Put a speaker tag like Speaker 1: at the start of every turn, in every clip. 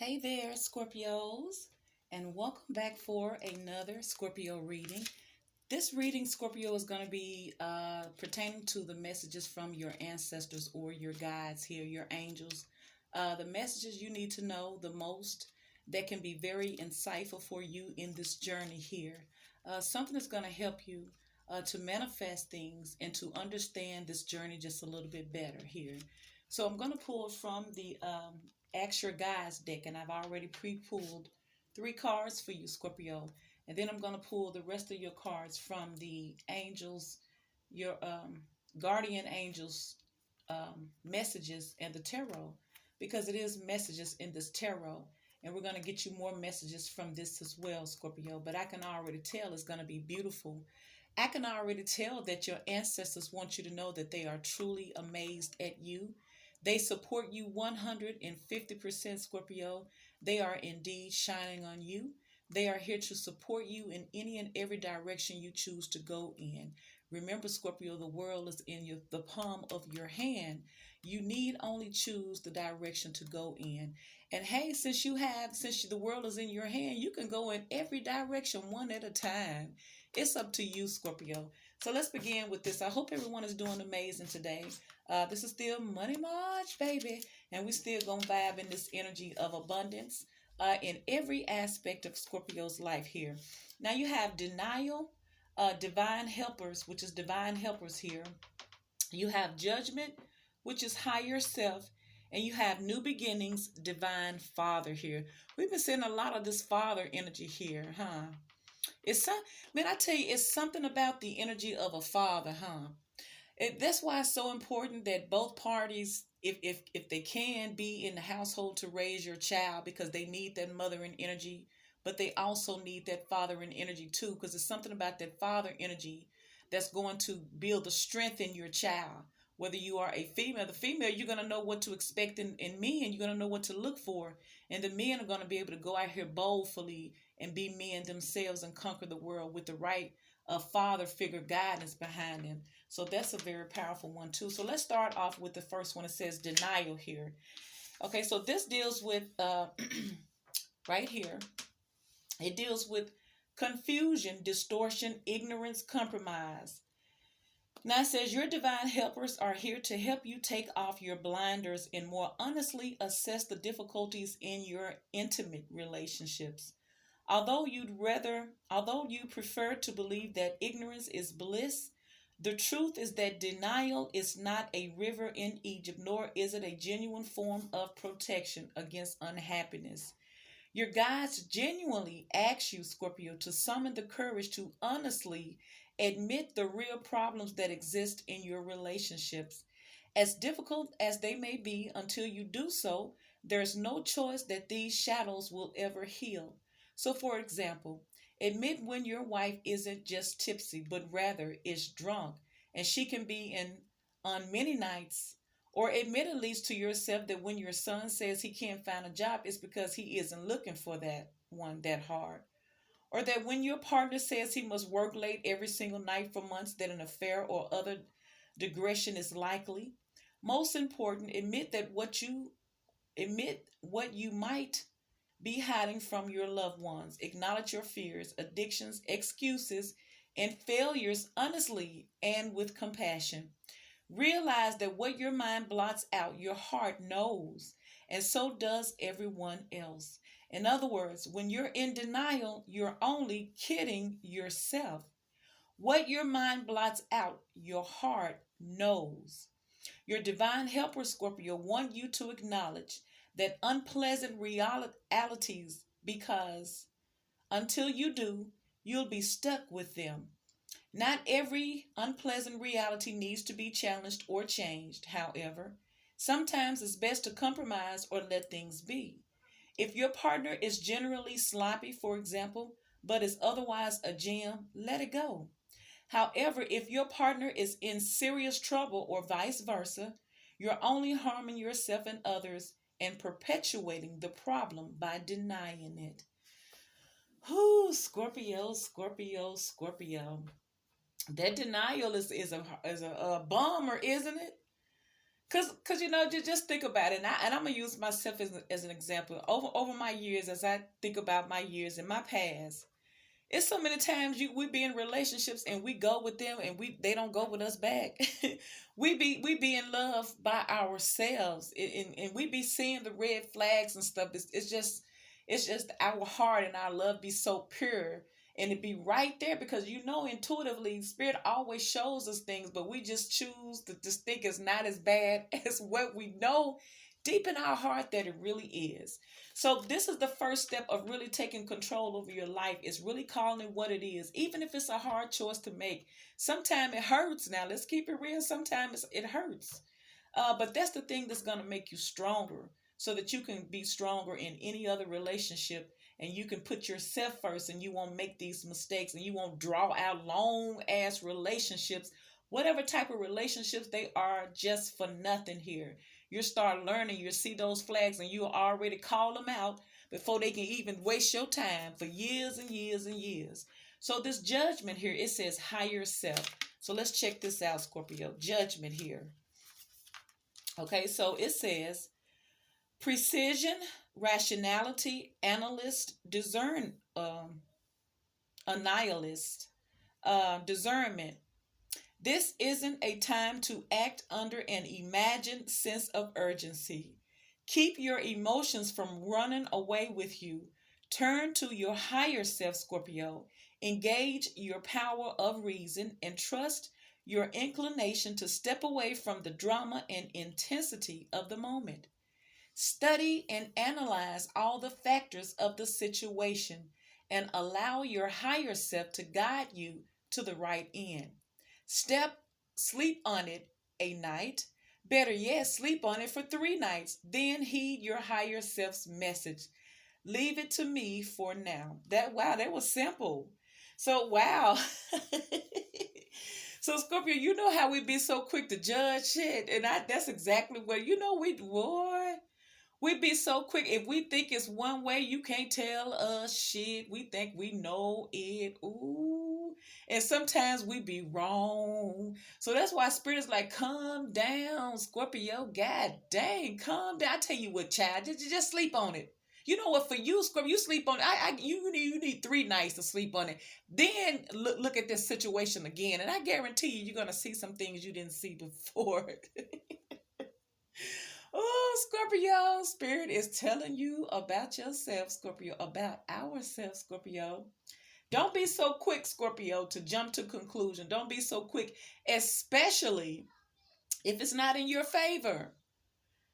Speaker 1: Hey there, Scorpios, and welcome back for another Scorpio reading. This reading, Scorpio, is going to be pertaining to the messages from your ancestors or your guides here, your angels. The messages you need to know the most that can be very insightful for you in this journey here. Something that's going to help you to manifest things and to understand this journey just a little bit better here. So I'm going to pull from the Ask Your Guides deck, and I've already pre-pulled three cards for you, Scorpio. And then I'm going to pull the rest of your cards from the angels, your guardian angels messages, and the tarot, because it is messages in this tarot. And we're going to get you more messages from this as well, Scorpio. But I can already tell it's going to be beautiful. I can already tell that your ancestors want you to know that they are truly amazed at you. They support you 150%, Scorpio. They are indeed shining on you. They are here to support you in any and every direction you choose to go in. Remember, Scorpio, the world is in the palm of your hand. You need only choose the direction to go in. And hey, since the world is in your hand, you can go in every direction one at a time. It's up to you, Scorpio. So let's begin with this. I hope everyone is doing amazing today. This is still Money March, baby. And we still gonna vibe in this energy of abundance in every aspect of Scorpio's life here. Now you have denial, divine helpers, which is divine helpers here. You have judgment, which is higher self. And you have new beginnings, divine father here. We've been seeing a lot of this father energy here, huh? It's some, man, I tell you, it's something about the energy of a father, huh? That's why it's so important that both parties, if they can, be in the household to raise your child, because they need that mothering energy, but they also need that fathering energy too, because it's something about that father energy that's going to build the strength in your child. Whether you are a female, the female, you're going to know what to expect in men. You're going to know what to look for. And the men are going to be able to go out here boldly and be men themselves and conquer the world with the right father figure guidance behind them. So that's a very powerful one too. So let's start off with the first one. It says denial here. Okay, so this deals with right here. It deals with confusion, distortion, ignorance, compromise. Now it says your divine helpers are here to help you take off your blinders and more honestly assess the difficulties in your intimate relationships. Although you prefer to believe that ignorance is bliss, the truth is that denial is not a river in Egypt, nor is it a genuine form of protection against unhappiness. Your guides genuinely ask you, Scorpio, to summon the courage to honestly admit the real problems that exist in your relationships. As difficult as they may be, until you do so, there's no choice that these shadows will ever heal. So, for example, admit when your wife isn't just tipsy, but rather is drunk, and she can be in on many nights. Or admit at least to yourself that when your son says he can't find a job, it's because he isn't looking for that one that hard. Or that when your partner says he must work late every single night for months, that an affair or other digression is likely. Most important, admit what you might be hiding from your loved ones. Acknowledge your fears, addictions, excuses, and failures honestly and with compassion. Realize that what your mind blots out, your heart knows, and so does everyone else. In other words, when you're in denial, you're only kidding yourself. What your mind blots out, your heart knows. Your divine helper, Scorpio, want you to acknowledge that unpleasant realities, because until you do, you'll be stuck with them. Not every unpleasant reality needs to be challenged or changed, however. Sometimes it's best to compromise or let things be. If your partner is generally sloppy, for example, but is otherwise a gem, let it go. However, if your partner is in serious trouble or vice versa, you're only harming yourself and others and perpetuating the problem by denying it. Whoo, Scorpio, Scorpio, Scorpio. That denial is a bomber, isn't it? Cause just think about it, and I'm gonna use myself as an example. Over my years, as I think about my years in my past, it's so many times we be in relationships and we go with them and they don't go with us back. we be in love by ourselves, and we be seeing the red flags and stuff. It's just our heart and our love be so pure, and it be right there because intuitively spirit always shows us things, but we just choose to just think it's not as bad as what we know deep in our heart that it really is. So this is the first step of really taking control over your life, is really calling it what it is, even if it's a hard choice to make. Sometimes it hurts. Now let's keep it real. Sometimes it hurts, but that's the thing that's going to make you stronger, so that you can be stronger in any other relationship, and you can put yourself first, and you won't make these mistakes, and you won't draw out long ass relationships, whatever type of relationships they are, just for nothing here. You start learning, you see those flags, and you already call them out before they can even waste your time for years and years and years. So this judgment here, it says higher self. So let's check this out, Scorpio. Judgment here. Okay, so it says precision, rationality, analyst, annihilist, discernment. This isn't a time to act under an imagined sense of urgency. Keep your emotions from running away with you. Turn to your higher self, Scorpio. Engage your power of reason and trust your inclination to step away from the drama and intensity of the moment. Study and analyze all the factors of the situation and allow your higher self to guide you to the right end. Step, sleep on it a night. Better yet, sleep on it for 3 nights. Then heed your higher self's message. Leave it to me for now. That was simple. So wow. So Scorpio, you know how we be so quick to judge shit, and that's exactly what we boy. We be so quick. If we think it's one way, you can't tell us shit. We think we know it. Ooh. And sometimes we be wrong. So that's why spirit is like, calm down, Scorpio. God dang, calm down. I tell you what, child, just sleep on it. You know what? For you, Scorpio, you sleep on it. You need 3 nights to sleep on it. Then look at this situation again, and I guarantee you're gonna see some things you didn't see before. Oh, Scorpio, Spirit is telling you about yourself, Scorpio, about ourselves, Scorpio. Don't be so quick, Scorpio, to jump to conclusion. Don't be so quick, especially if it's not in your favor.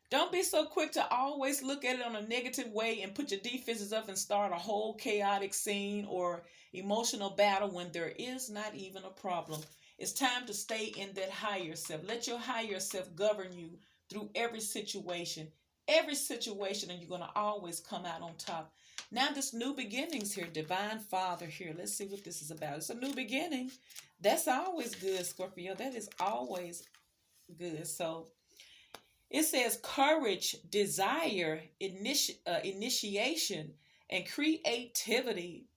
Speaker 1: Don't be so quick to always look at it on a negative way and put your defenses up and start a whole chaotic scene or emotional battle when there is not even a problem. It's time to stay in that higher self. Let your higher self govern you through every situation. Every situation, and you're going to always come out on top. Now, this new beginnings here, Divine Father here. Let's see what this is about. It's a new beginning. That's always good, Scorpio. That is always good. So, it says courage, desire, initiation, and creativity.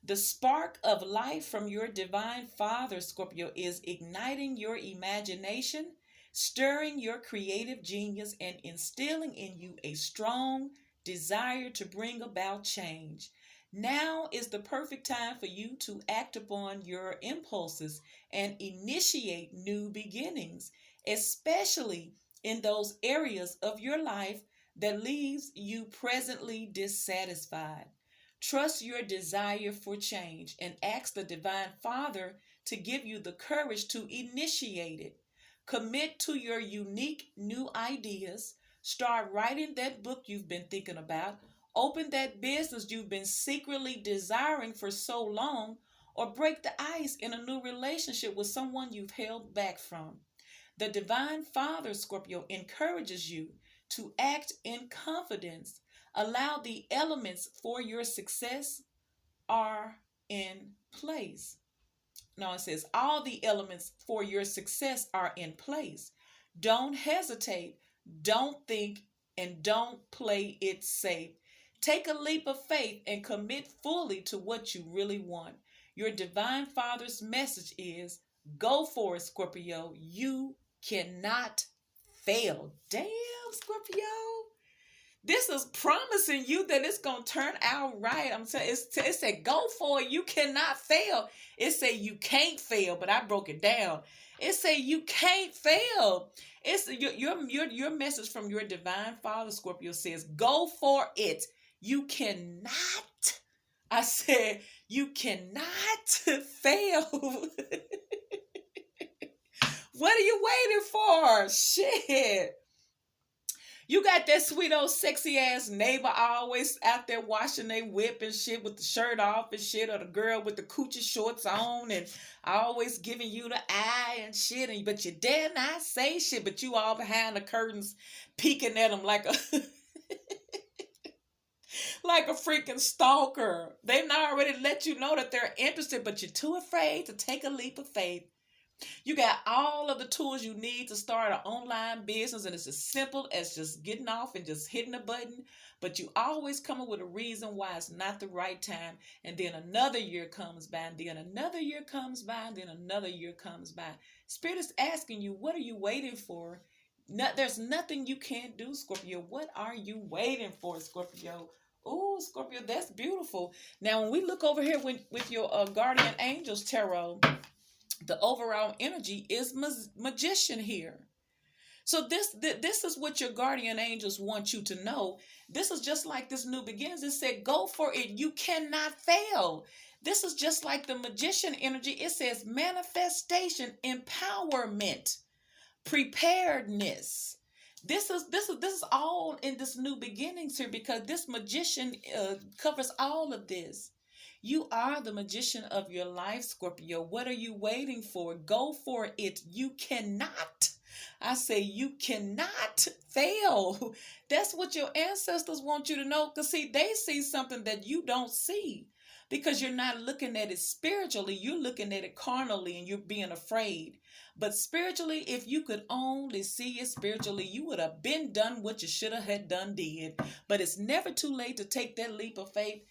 Speaker 1: The spark of life from your divine father, Scorpio, is igniting your imagination, stirring your creative genius, and instilling in you a strong desire to bring about change. Now is the perfect time for you to act upon your impulses and initiate new beginnings, especially in those areas of your life that leaves you presently dissatisfied. Trust your desire for change and ask the Divine Father to give you the courage to initiate it. Commit to your unique new ideas. Start writing that book you've been thinking about. Open that business you've been secretly desiring for so long, or break the ice in a new relationship with someone you've held back from. The Divine Father, Scorpio, encourages you to act in confidence. Allow the elements for your success are in place. No, it says all the elements for your success are in place. Don't hesitate, don't think, and don't play it safe. Take a leap of faith and commit fully to what you really want. Your Divine Father's message is go for it, Scorpio. You cannot fail. Damn, Scorpio. This is promising you that it's gonna turn out right. I'm saying it said go for it. You cannot fail. It said you can't fail, but I broke it down. It said you can't fail. It's your message from your divine father, Scorpio, says go for it. You cannot. I said you cannot fail. What are you waiting for? Shit. You got that sweet old sexy ass neighbor always out there washing their whip and shit with the shirt off and shit, or the girl with the coochie shorts on and always giving you the eye and shit, and but you dare not say shit, but you all behind the curtains peeking at them like a like a freaking stalker. They've already let you know that they're interested, but you're too afraid to take a leap of faith. You got all of the tools you need to start an online business, and it's as simple as just getting off and just hitting a button. But you always come up with a reason why it's not the right time. And then another year comes by, and then another year comes by, and then another year comes by. Spirit is asking you, what are you waiting for? There's nothing you can't do, Scorpio. What are you waiting for, Scorpio? Oh, Scorpio, that's beautiful. Now, when we look over here with your guardian angels tarot, the overall energy is magician here. So this is what your guardian angels want you to know. This is just like this new begins. It said, go for it. You cannot fail. This is just like the magician energy. It says manifestation, empowerment, preparedness. This is all in this new beginnings here, because this magician covers all of this. You are the magician of your life, Scorpio. What are you waiting for? Go for it. You cannot. I say you cannot fail. That's what your ancestors want you to know. Because see, they see something that you don't see. Because you're not looking at it spiritually. You're looking at it carnally and you're being afraid. But spiritually, if you could only see it spiritually, you would have been done what you should have had done did. But it's never too late to take that leap of faith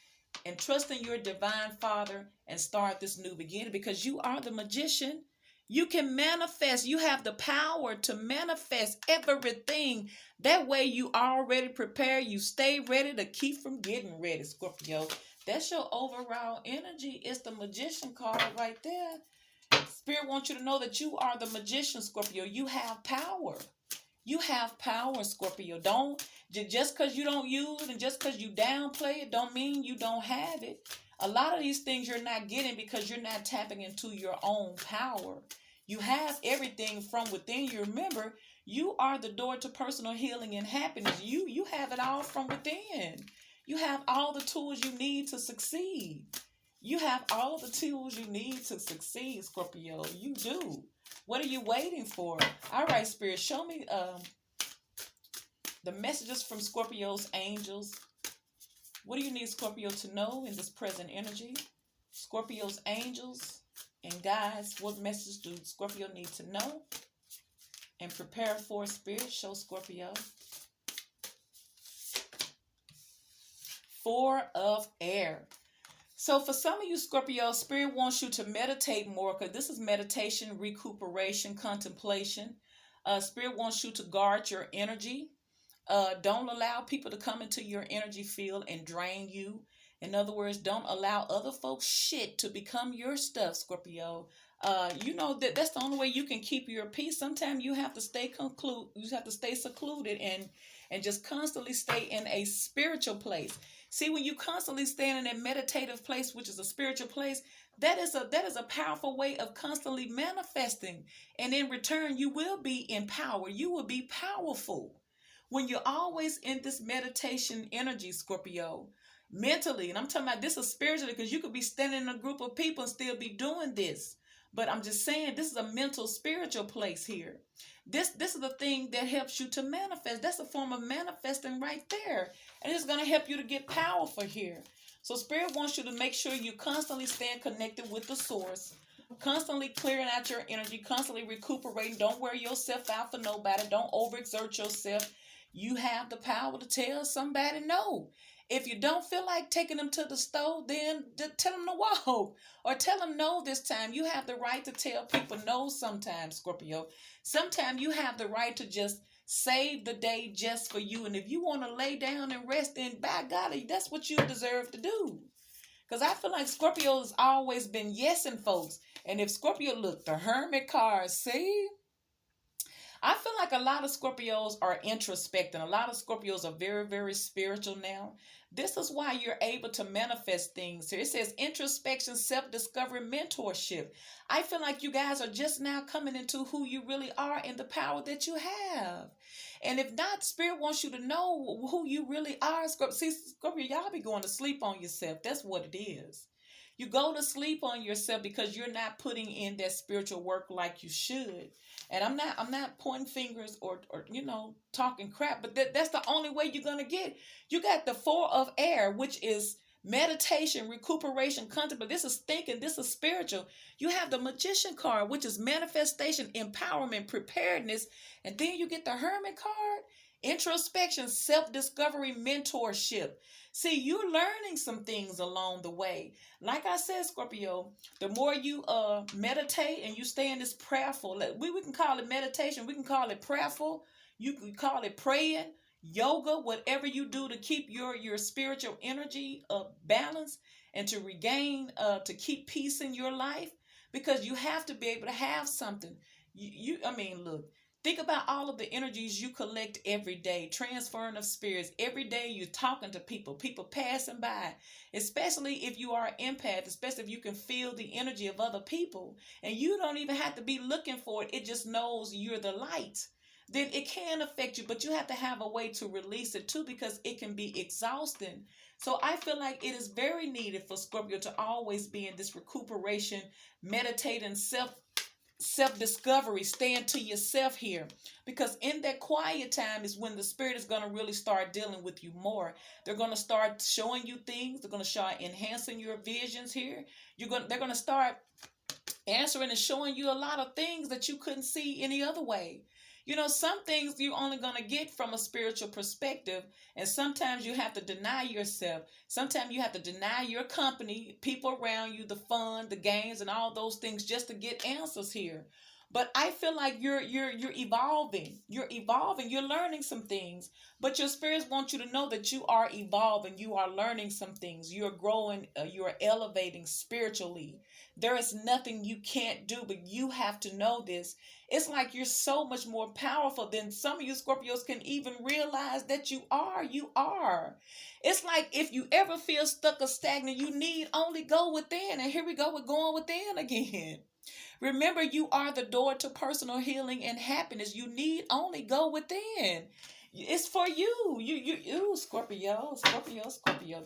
Speaker 1: and trust in your divine father and start this new beginning, because you are the magician. You can manifest. You have the power to manifest everything. That way you already prepare. You stay ready to keep from getting ready, Scorpio. That's your overall energy. It's the magician card right there. Spirit wants you to know that you are the magician, Scorpio. You have power. You have power, Scorpio. Don't just because you don't use it and just because you downplay it don't mean you don't have it. A lot of these things you're not getting because you're not tapping into your own power. You have everything from within you. Remember, you are the door to personal healing and happiness. You have it all from within. You have all the tools you need to succeed. You have all the tools you need to succeed, Scorpio. You do. What are you waiting for? All right, Spirit, show me the messages from Scorpio's angels. What do you need Scorpio to know in this present energy? Scorpio's angels and guides, what messages do Scorpio need to know and prepare for? Spirit, show Scorpio. 4 of air. So for some of you, Scorpio, Spirit wants you to meditate more, because this is meditation, recuperation, contemplation. Spirit wants you to guard your energy. Don't allow people to come into your energy field and drain you. In other words, don't allow other folks' shit to become your stuff, Scorpio. You know that's the only way you can keep your peace. Sometimes you have to stay secluded and just constantly stay in a spiritual place. See, when you constantly stay in a meditative place, which is a spiritual place, that is a powerful way of constantly manifesting. And in return, you will be empowered. You will be powerful. When you're always in this meditation energy, Scorpio, mentally, and I'm talking about this is spiritually, because you could be standing in a group of people and still be doing this. But I'm just saying, this is a mental, spiritual place here. This is the thing that helps you to manifest. That's a form of manifesting right there. And it's going to help you to get powerful here. So Spirit wants you to make sure you constantly staying connected with the source, constantly clearing out your energy, constantly recuperating. Don't wear yourself out for nobody. Don't overexert yourself. You have the power to tell somebody no. If you don't feel like taking them to the store, then tell them to walk. Or tell them no this time. You have the right to tell people no sometimes, Scorpio. Sometimes you have the right to just saved the day just for you. And if you want to lay down and rest, then by golly, that's what you deserve to do. Because I feel like Scorpio has always been yesing folks. And if Scorpio, look, the Hermit card, see? I feel like a lot of Scorpios are introspecting. A lot of Scorpios are very, very spiritual now. This is why you're able to manifest things here. It says introspection, self-discovery, mentorship. I feel like you guys are just now coming into who you really are and the power that you have. And if not, Spirit wants you to know who you really are. See, Scorpio, y'all be going to sleep on yourself. That's what it is. You go to sleep on yourself because you're not putting in that spiritual work like you should. And I'm not pointing fingers or talking crap, but that's the only way you're gonna get. You got the 4 of air, which is meditation, recuperation, contemplation. This is thinking, this is spiritual. You have the magician card, which is manifestation, empowerment, preparedness, and then you get the hermit card, introspection, self-discovery, mentorship. See, you're learning some things along the way. Like I said, Scorpio, the more you meditate and you stay in this prayerful, we can call it meditation, we can call it prayerful, you can call it praying, yoga, whatever you do to keep your spiritual energy balanced and to regain, to keep peace in your life, because you have to be able to have something. I mean, look. Think about all of the energies you collect every day, transferring of spirits. Every day you're talking to people passing by, especially if you are an empath, especially if you can feel the energy of other people. And you don't even have to be looking for it. It just knows you're the light. Then it can affect you, but you have to have a way to release it too, because it can be exhausting. So I feel like it is very needed for Scorpio to always be in this recuperation, meditating, self-discovery, staying to yourself here, because in that quiet time is when the Spirit is going to really start dealing with you more. They're going to start showing you things. They're going to start enhancing your visions here. They're going to start answering and showing you a lot of things that you couldn't see any other way. Some things you're only going to get from a spiritual perspective, and sometimes you have to deny yourself. Sometimes you have to deny your company, people around you, the fun, the games, and all those things just to get answers here. But I feel like you're evolving. You're evolving. You're learning some things. But your spirits want you to know that you are evolving. You are learning some things. You're growing. You are elevating spiritually. There is nothing you can't do, but you have to know this. It's like you're so much more powerful than some of you Scorpios can even realize that you are. You are. It's like if you ever feel stuck or stagnant, you need only go within. And here we go with going within again. Remember, you are the door to personal healing and happiness. You need only go within. It's for you. You, Scorpio.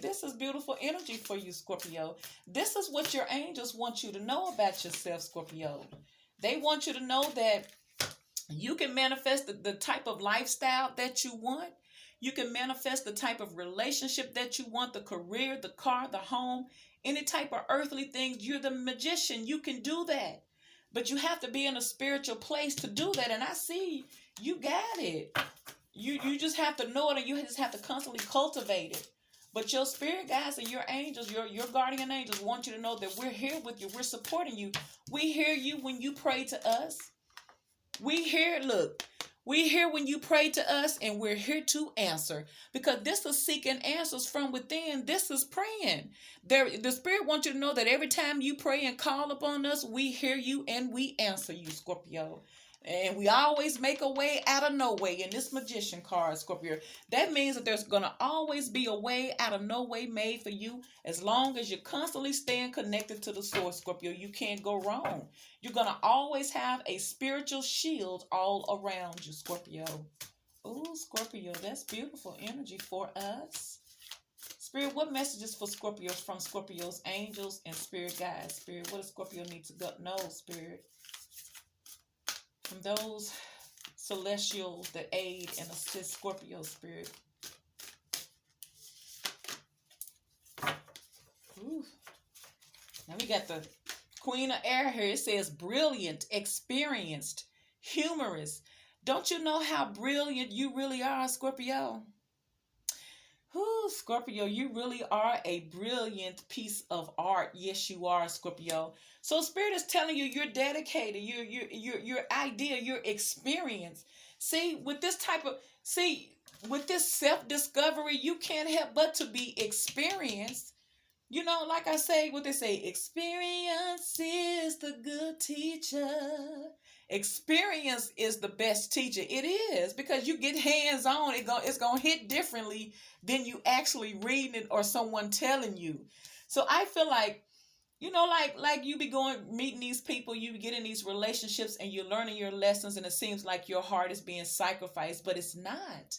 Speaker 1: This is beautiful energy for you, Scorpio. This is what your angels want you to know about yourself, Scorpio. They want you to know that you can manifest the type of lifestyle that you want. You can manifest the type of relationship that you want, the career, the car, the home, any type of earthly things. You're the magician. You can do that. But you have to be in a spiritual place to do that. And I see you got it. You just have to know it, and you just have to constantly cultivate it. But your spirit guides and your angels, your guardian angels want you to know that we're here with you. We're supporting you. We hear you when you pray to us. We hear when you pray to us, and we're here to answer, because this is seeking answers from within. This is praying. The Spirit wants you to know that every time you pray and call upon us, we hear you and we answer you, Scorpio. And we always make a way out of no way in this magician card, Scorpio. That means that there's going to always be a way out of no way made for you, as long as you're constantly staying connected to the source, Scorpio. You can't go wrong. You're going to always have a spiritual shield all around you, Scorpio. Oh, Scorpio, that's beautiful energy for us. Spirit, what messages for Scorpios from Scorpio's angels and spirit guides? Spirit, what does Scorpio need to know, Spirit? From those celestials that aid and assist Scorpio, Spirit. Ooh. Now we got the Queen of Air here. It says brilliant, experienced, humorous. Don't you know how brilliant you really are, Scorpio? Ooh, Scorpio, you really are a brilliant piece of art. Yes, you are, Scorpio. So Spirit is telling you you're dedicated, you're ideal, you're experienced. See, with this type of, see, with this self-discovery, you can't help but to be experienced. You know, like I say, what they say, experience is the good teacher. Experience is the best teacher. It is, because you get hands on, it's gonna hit differently than you actually reading it or someone telling you. So I feel like, you know, like you be going meeting these people, you get in these relationships and you're learning your lessons, and it seems like your heart is being sacrificed, but it's not.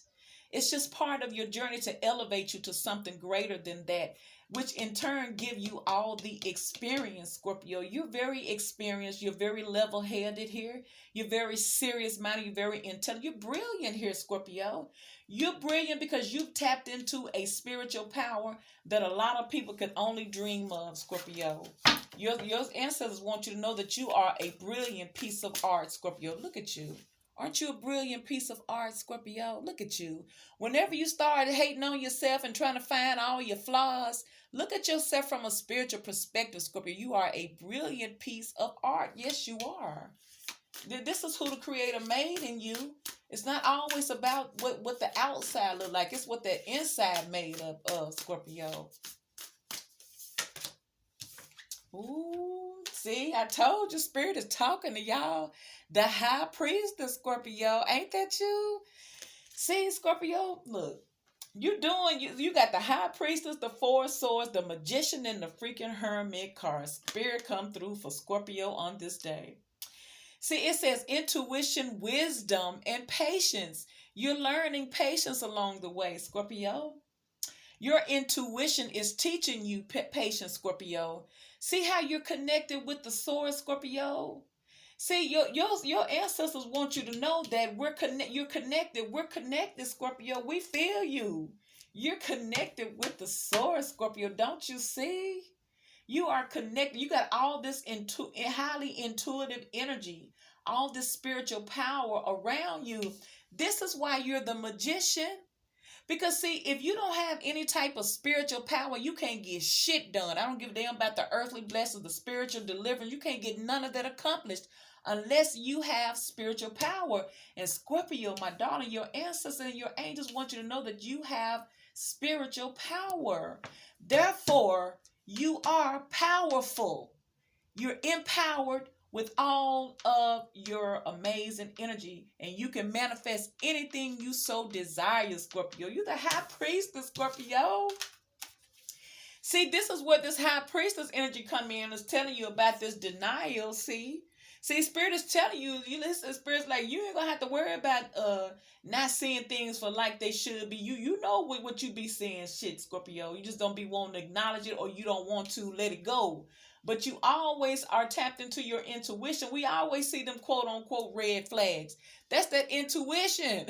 Speaker 1: It's just part of your journey to elevate you to something greater than that, which in turn give you all the experience. Scorpio, you're very experienced, you're very level-headed here, you're very serious minded, you're very intelligent, you're brilliant here, Scorpio. You're brilliant because you've tapped into a spiritual power that a lot of people can only dream of, Scorpio. Your ancestors want you to know that you are a brilliant piece of art, Scorpio. Look at you. Aren't you a brilliant piece of art, Scorpio? Look at you. Whenever you start hating on yourself and trying to find all your flaws, look at yourself from a spiritual perspective, Scorpio. You are a brilliant piece of art. Yes, you are. This is who the Creator made in you. It's not always about what the outside look like. It's what the inside made up of, Scorpio. Ooh, see, I told you, Spirit is talking to y'all. The High Priestess, Scorpio. Ain't that you? See, Scorpio, look. You got the High Priestess, the Four Swords, the Magician, and the freaking Hermit card. Spirit come through for Scorpio on this day. See, it says intuition, wisdom, and patience. You're learning patience along the way, Scorpio. Your intuition is teaching you patience, Scorpio. See how you're connected with the source, Scorpio? See, your ancestors want you to know that you're connected. We're connected, Scorpio. We feel you. You're connected with the source, Scorpio. Don't you see? You are connected. You got all this highly intuitive energy, all this spiritual power around you. This is why you're the magician. Because see, if you don't have any type of spiritual power, you can't get shit done. I don't give a damn about the earthly blessings, the spiritual deliverance. You can't get none of that accomplished unless you have spiritual power. And Scorpio, my darling, your ancestors and your angels want you to know that you have spiritual power. Therefore, you are powerful. You're empowered with all of your amazing energy, and you can manifest anything you so desire, Scorpio. You're the High Priestess, Scorpio. See, this is what this High Priestess energy come in is telling you about this denial. See, Spirit is telling you, you listen. Spirit's like, you ain't gonna have to worry about not seeing things for like they should be. You know what you be seeing, shit, Scorpio. You just don't be wanting to acknowledge it, or you don't want to let it go. But you always are tapped into your intuition. We always see them quote unquote red flags. That's that intuition.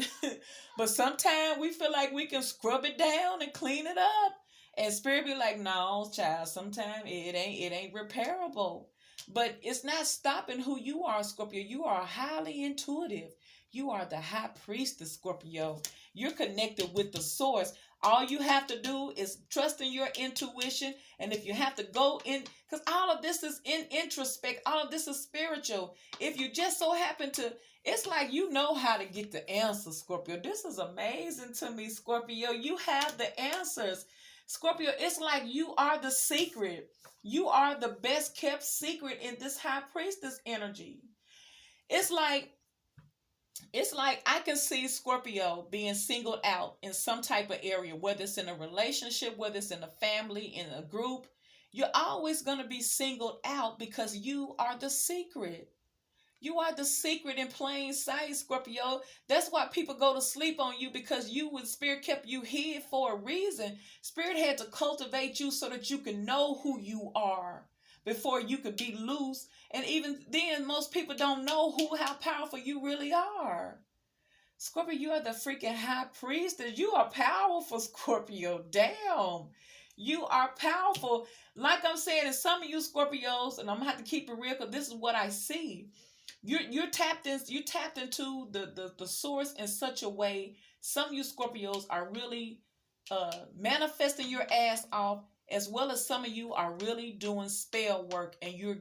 Speaker 1: But sometimes we feel like we can scrub it down and clean it up. And Spirit be like, no, child, sometimes it ain't repairable. But it's not stopping who you are, Scorpio. You are highly intuitive. You are the High Priestess, Scorpio. You're connected with the source. All you have to do is trust in your intuition. And if you have to go in, because all of this is in introspect, all of this is spiritual. If you just so happen to, it's like you know how to get the answers, Scorpio. This is amazing to me, Scorpio. You have the answers. Scorpio, it's like you are the secret. You are the best kept secret in this High Priestess energy. It's like I can see Scorpio being singled out in some type of area, whether it's in a relationship, whether it's in a family, in a group. You're always going to be singled out because you are the secret. You are the secret in plain sight, Scorpio. That's why people go to sleep on you, because you and Spirit kept you hid for a reason. Spirit had to cultivate you so that you can know who you are before you could be loose. And even then, most people don't know how powerful you really are. Scorpio, you are the freaking High Priestess. You are powerful, Scorpio. Damn. You are powerful. Like I'm saying, and some of you Scorpios, and I'm gonna have to keep it real because this is what I see. You're tapped into the source in such a way. Some of you Scorpios are really manifesting your ass off as well as some of you are really doing spell work, and you're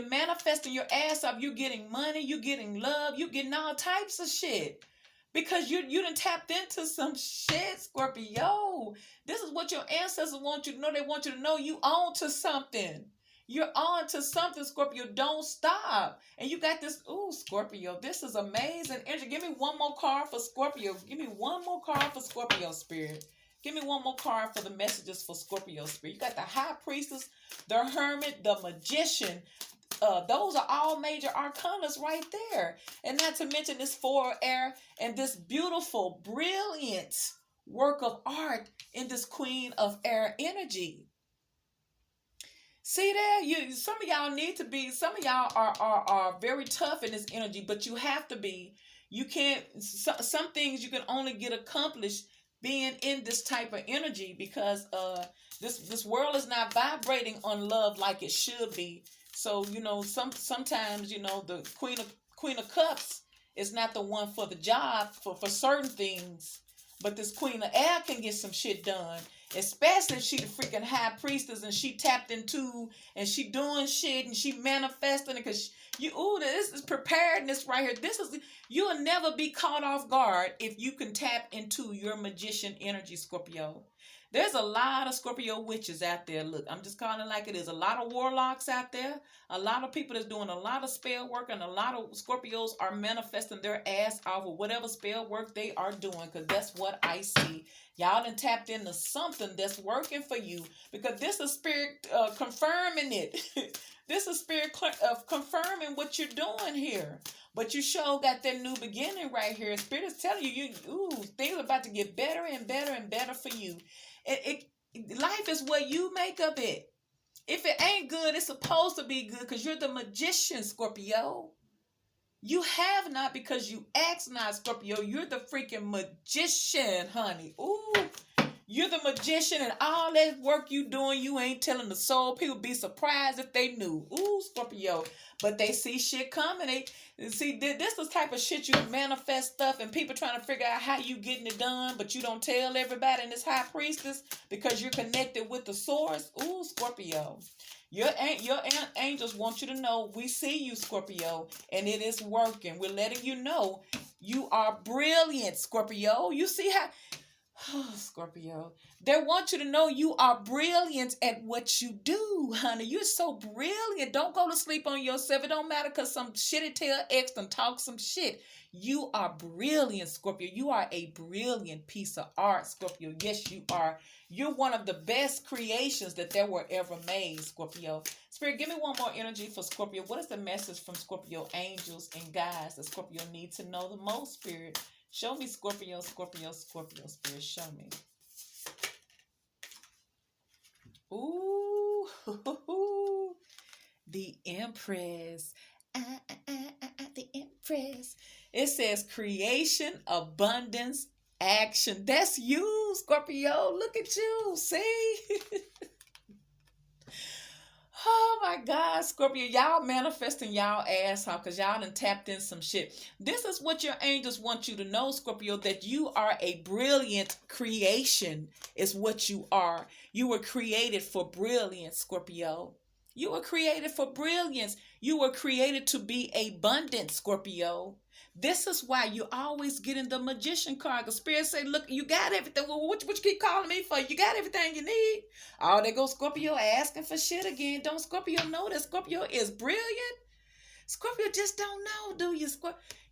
Speaker 1: manifesting your ass off. You're getting money, you're getting love, you're getting all types of shit. Because you done tapped into some shit, Scorpio. This is what your ancestors want you to know. They want you to know you on to something. You're on to something, Scorpio. Don't stop. And you got this. Ooh, Scorpio. This is amazing energy. Give me one more card for Scorpio. Give me one more card for Scorpio Spirit. Give me one more card for the messages for Scorpio Spirit. You got the High Priestess, the Hermit, the Magician. Those are all major arcanas right there. And not to mention this four air and this beautiful, brilliant work of art in this Queen of Air energy. See there, some of y'all need to be, some of y'all are very tough in this energy, but you have to be. You can't, some things you can only get accomplished being in this type of energy, because this world is not vibrating on love like it should be. So, sometimes, the Queen of Cups is not the one for the job for certain things. But this Queen of Air can get some shit done. Especially if she the freaking High Priestess and she tapped into and she doing shit and she manifesting it, because this is preparedness right here. You'll never be caught off guard if you can tap into your magician energy, Scorpio. There's a lot of Scorpio witches out there. Look, I'm just calling it like it is. A lot of warlocks out there. A lot of people that's doing a lot of spell work, and a lot of Scorpios are manifesting their ass off of whatever spell work they are doing, because that's what I see. Y'all done tapped into something that's working for you, because this is spirit confirming it. This is spirit of confirming what you're doing here. But you sure got that new beginning right here. Spirit is telling you, things are about to get better and better and better for you. Life is what you make of it. If it ain't good, it's supposed to be good, because you're the magician, Scorpio. You have not because you ask not, Scorpio. You're the freaking magician, honey. Ooh, you're the magician, and all that work you doing, you ain't telling the soul. People be surprised if they knew. Ooh, Scorpio. But they see shit coming. They see this is the type of shit you manifest stuff, and people trying to figure out how you getting it done, but you don't tell everybody in this High Priestess because you're connected with the source. Ooh, Scorpio. Your angels want you to know we see you, Scorpio, and it is working. We're letting you know you are brilliant, Scorpio. You see how... Scorpio, they want you to know you are brilliant at what you do, honey. You're so brilliant. Don't go to sleep on yourself. It don't matter because some shitty tail ex done talk some shit. You are brilliant, Scorpio. You are a brilliant piece of art, Scorpio. Yes, you are. You're one of the best creations that there were ever made, Scorpio. Spirit, give me one more energy for Scorpio. What is the message from Scorpio angels and guides that Scorpio needs to know the most, Spirit? Show me, Scorpio, Scorpio, Scorpio, Spirit. Show me. Ooh, the Empress. The Empress. It says creation, abundance, action. That's you, Scorpio. Look at you. See? Oh my God, Scorpio, y'all manifesting y'all ass off because y'all done tapped in some shit. This is what your angels want you to know, Scorpio, that you are a brilliant creation is what you are. You were created for brilliance, Scorpio. You were created for brilliance. You were created to be abundant, Scorpio. This is why you always get in the magician card. The spirit say, look, you got everything. Well, what you keep calling me for? You got everything you need. Oh, there goes Scorpio asking for shit again. Don't Scorpio know that Scorpio is brilliant? Scorpio just don't know, do you?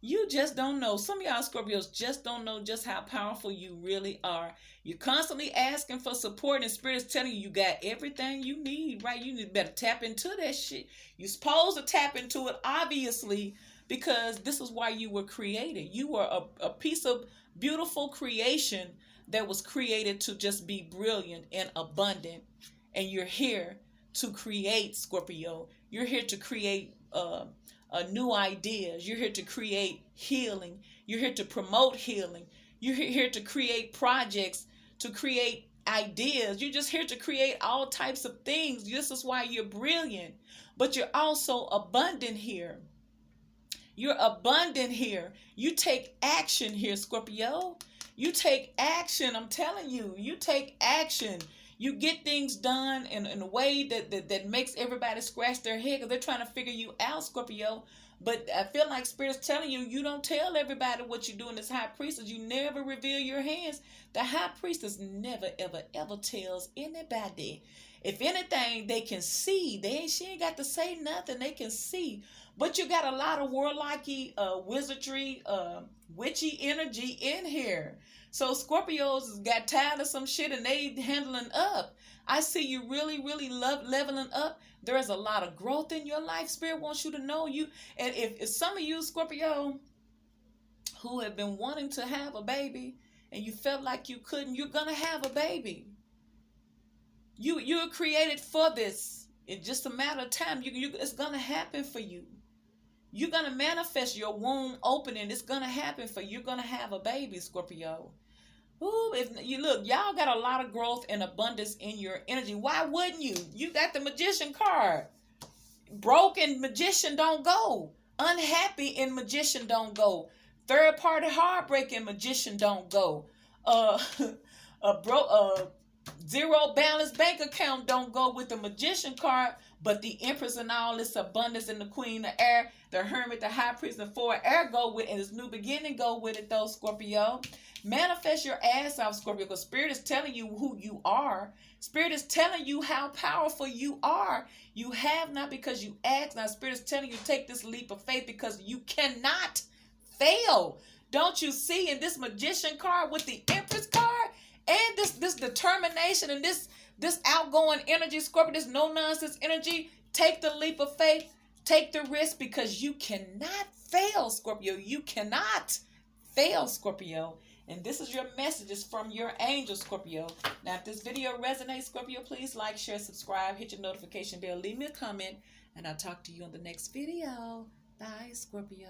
Speaker 1: You just don't know. Some of y'all Scorpios just don't know just how powerful you really are. You're constantly asking for support, and Spirit is telling you you got everything you need, right? You better tap into that shit. You're supposed to tap into it, obviously, because this is why you were created. You were a piece of beautiful creation that was created to just be brilliant and abundant. And you're here to create, Scorpio. You're here to create new ideas. You're here to create healing. You're here to promote healing. You're here to create projects, to create ideas. You're just here to create all types of things. This is why you're brilliant. But you're also abundant here. You're abundant here. You take action here, Scorpio. You take action. I'm telling you, you take action. You get things done in a way that makes everybody scratch their head because they're trying to figure you out, Scorpio. But I feel like Spirit's telling you, you don't tell everybody what you do in this high priestess. You never reveal your hands. The high priestess never, ever, ever tells anybody. If anything, they can see. She ain't got to say nothing. They can see. But you got a lot of warlocky, wizardry, witchy energy in here. So Scorpios got tired of some shit and they handling up. I see you really, really leveling up. There's a lot of growth in your life. Spirit wants you to know you. And if some of you, Scorpio, who have been wanting to have a baby and you felt like you couldn't, you're going to have a baby. You're created for this. It's just a matter of time. It's going to happen for you. You're going to manifest your womb opening. It's going to happen for you. You're going to have a baby, Scorpio. Ooh, if you look, y'all got a lot of growth and abundance in your energy. Why wouldn't you? You got the magician card. Broken magician don't go. Unhappy in magician don't go. Third party heartbreaking magician don't go. Zero balance bank account don't go with the magician card, but the empress and all this abundance and the queen of air, the hermit, the high priest, and four air go with, and this new beginning go with it though, Scorpio. Manifest your ass off, Scorpio, because Spirit is telling you who you are. Spirit is telling you how powerful you are. You have not because you ask. Now Spirit is telling you take this leap of faith because you cannot fail. Don't you see in this magician card with the empress card and this determination and this outgoing energy, Scorpio, this no nonsense energy? Take the leap of faith. Take the risk because you cannot fail, Scorpio. You cannot fail, Scorpio. And this is your messages from your angel, Scorpio. Now, if this video resonates, Scorpio, please like, share, subscribe, hit your notification bell, leave me a comment, and I'll talk to you on the next video. Bye, Scorpio.